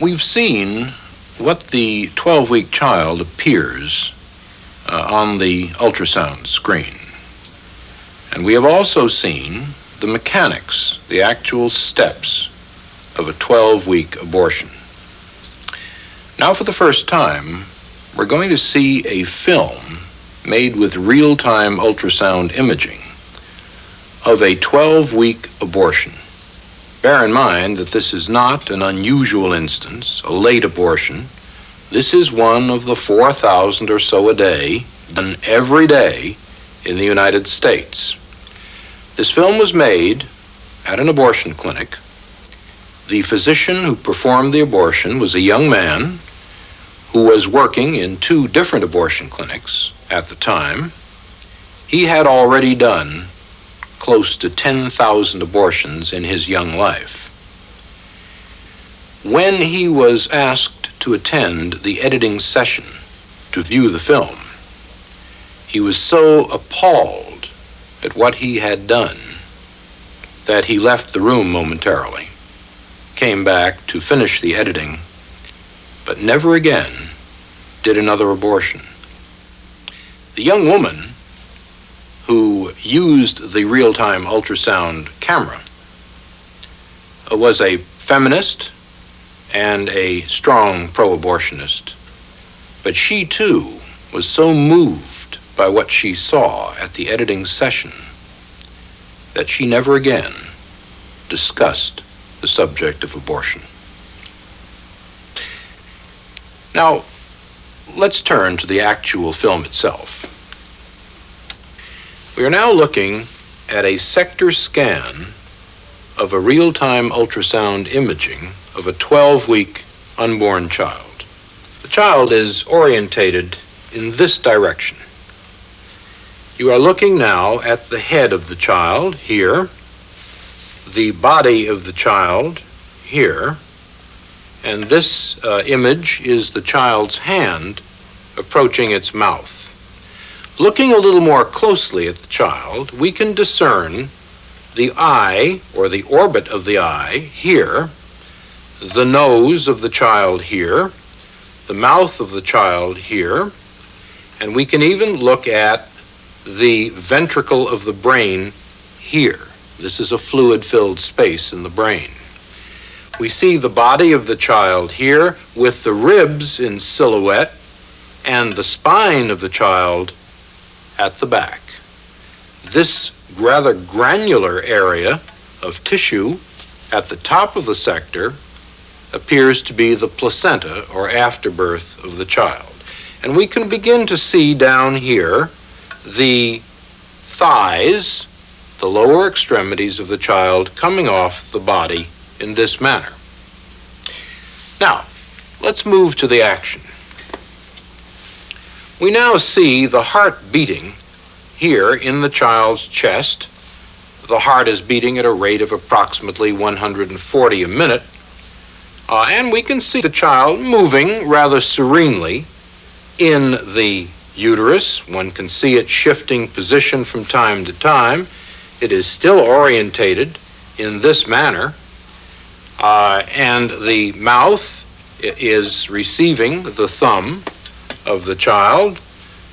We've seen what the 12-week child appears on the ultrasound screen. And we have also seen the mechanics, the actual steps of a 12-week abortion. Now, for the first time, we're going to see a film made with real-time ultrasound imaging of a 12-week abortion. Bear in mind that this is not an unusual instance, a late abortion. This is one of the 4,000 or so a day done every day in the United States. This film was made at an abortion clinic. The physician who performed the abortion was a young man who was working in 2 different abortion clinics at the time. He had already done close to 10,000 abortions in his young life. When he was asked to attend the editing session to view the film, he was so appalled at what he had done that he left the room momentarily, came back to finish the editing, but never again did another abortion. The young woman who used the real-time ultrasound camera was a feminist and a strong pro-abortionist, but she too was so moved by what she saw at the editing session that she never again discussed the subject of abortion. Now, let's turn to the actual film itself. We are now looking at a sector scan of a real-time ultrasound imaging of a 12-week unborn child. The child is orientated in this direction. You are looking now at the head of the child here, the body of the child here, and this image is the child's hand approaching its mouth. Looking a little more closely at the child, we can discern the eye, or the orbit of the eye, here, the nose of the child here, the mouth of the child here, and we can even look at the ventricle of the brain here. This is a fluid-filled space in the brain. We see the body of the child here with the ribs in silhouette and the spine of the child at the back. This rather granular area of tissue at the top of the sector appears to be the placenta, or afterbirth, of the child. And we can begin to see down here the thighs, the lower extremities of the child coming off the body in this manner. Now, let's move to the action. We now see the heart beating here in the child's chest. The heart is beating at a rate of approximately 140 a minute. And we can see the child moving rather serenely in the uterus. One can see it shifting position from time to time. It is still orientated in this manner. And the mouth is receiving the thumb of the child.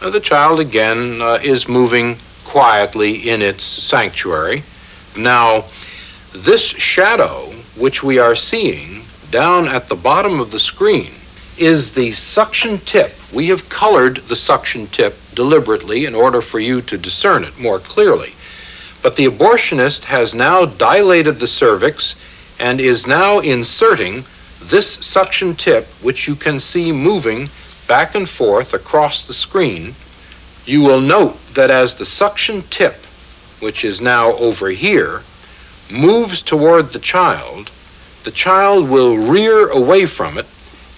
The child again is moving quietly in its sanctuary. Now, this shadow, which we are seeing down at the bottom of the screen, is the suction tip. We have colored the suction tip deliberately in order for you to discern it more clearly. But the abortionist has now dilated the cervix and is now inserting this suction tip, which you can see moving back and forth across the screen. You will note that as the suction tip, which is now over here, moves toward the child will rear away from it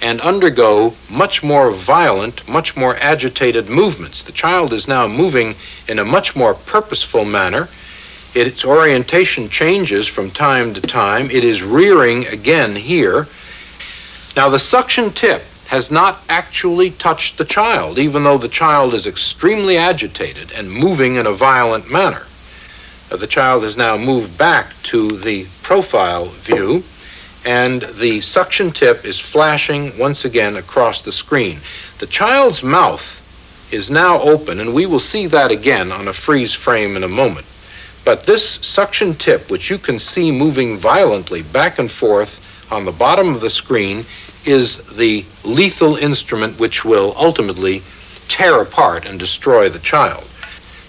and undergo much more violent, much more agitated movements. The child is now moving in a much more purposeful manner. Its orientation changes from time to time. It is rearing again here. Now, the suction tip has not actually touched the child, even though the child is extremely agitated and moving in a violent manner. The child has now moved back to the profile view, and the suction tip is flashing once again across the screen. The child's mouth is now open, and we will see that again on a freeze frame in a moment. But this suction tip, which you can see moving violently back and forth on the bottom of the screen, is the lethal instrument which will ultimately tear apart and destroy the child.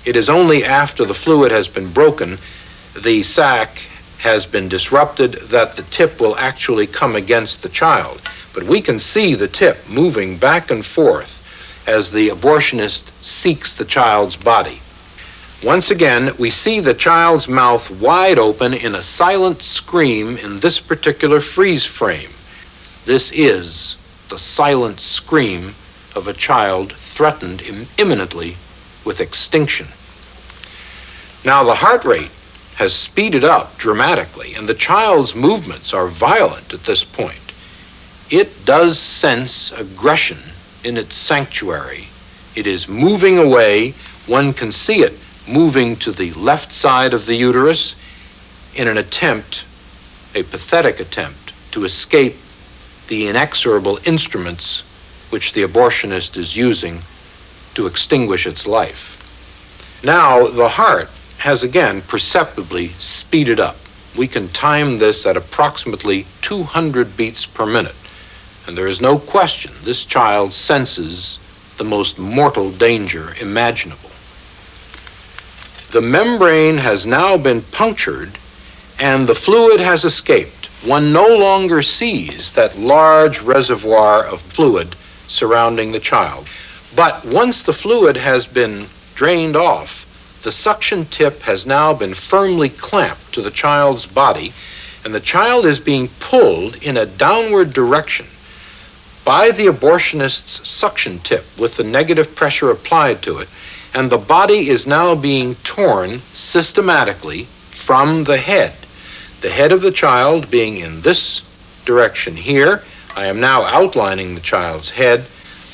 It is only after the fluid has been broken, the sac has been disrupted, that the tip will actually come against the child. But we can see the tip moving back and forth as the abortionist seeks the child's body. Once again, we see the child's mouth wide open in a silent scream in this particular freeze frame. This is the silent scream of a child threatened imminently with extinction. Now the heart rate has speeded up dramatically, and the child's movements are violent at this point. It does sense aggression in its sanctuary. It is moving away. One can see it moving to the left side of the uterus in an attempt, a pathetic attempt, to escape the inexorable instruments which the abortionist is using to extinguish its life. Now, the heart has again perceptibly speeded up. We can time this at approximately 200 beats per minute. And there is no question this child senses the most mortal danger imaginable. The membrane has now been punctured and the fluid has escaped. One no longer sees that large reservoir of fluid surrounding the child. But once the fluid has been drained off, the suction tip has now been firmly clamped to the child's body, and the child is being pulled in a downward direction by the abortionist's suction tip with the negative pressure applied to it, and the body is now being torn systematically from the head. The head of the child being in this direction here. I am now outlining the child's head.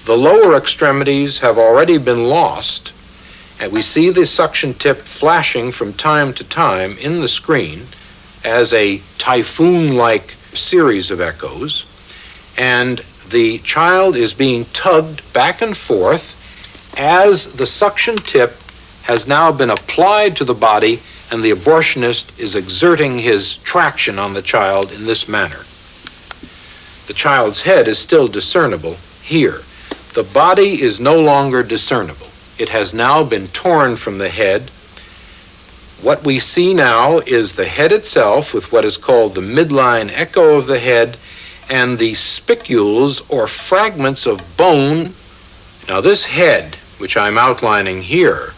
The lower extremities have already been lost, and we see the suction tip flashing from time to time in the screen as a typhoon-like series of echoes, and the child is being tugged back and forth as the suction tip has now been applied to the body, and the abortionist is exerting his traction on the child in this manner. The child's head is still discernible here. The body is no longer discernible. It has now been torn from the head. What we see now is the head itself with what is called the midline echo of the head and the spicules or fragments of bone. Now this head, which I'm outlining here,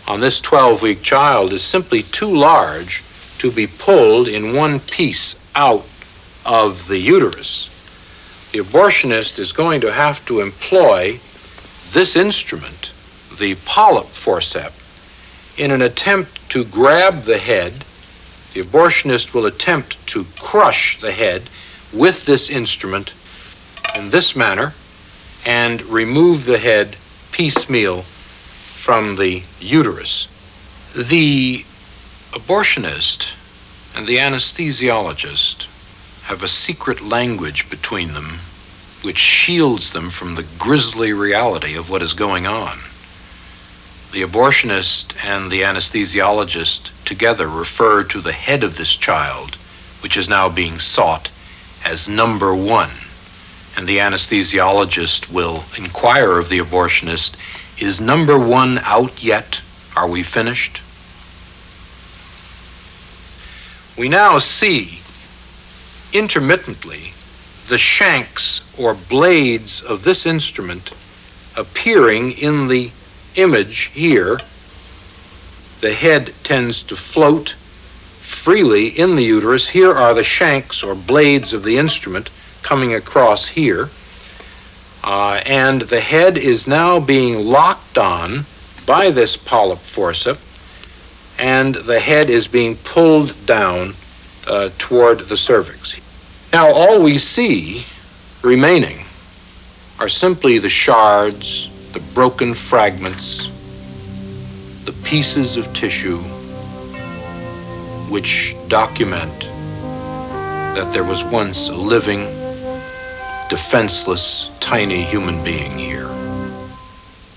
on this 12-week child is simply too large to be pulled in one piece out of the uterus. The abortionist is going to have to employ this instrument, the polyp forceps, in an attempt to grab the head. The abortionist will attempt to crush the head with this instrument in this manner and remove the head piecemeal from the uterus. The abortionist and the anesthesiologist have a secret language between them which shields them from the grisly reality of what is going on. The abortionist and the anesthesiologist together refer to the head of this child, which is now being sought, as number one. And the anesthesiologist will inquire of the abortionist, is number one out yet? Are we finished? We now see intermittently the shanks or blades of this instrument appearing in the image here. The head tends to float freely in the uterus. Here are the shanks or blades of the instrument coming across here. And the head is now being locked on by this polyp forceps, and the head is being pulled down toward the cervix. Now all we see remaining are simply the shards, the broken fragments, the pieces of tissue which document that there was once a living, defenseless, tiny human being here.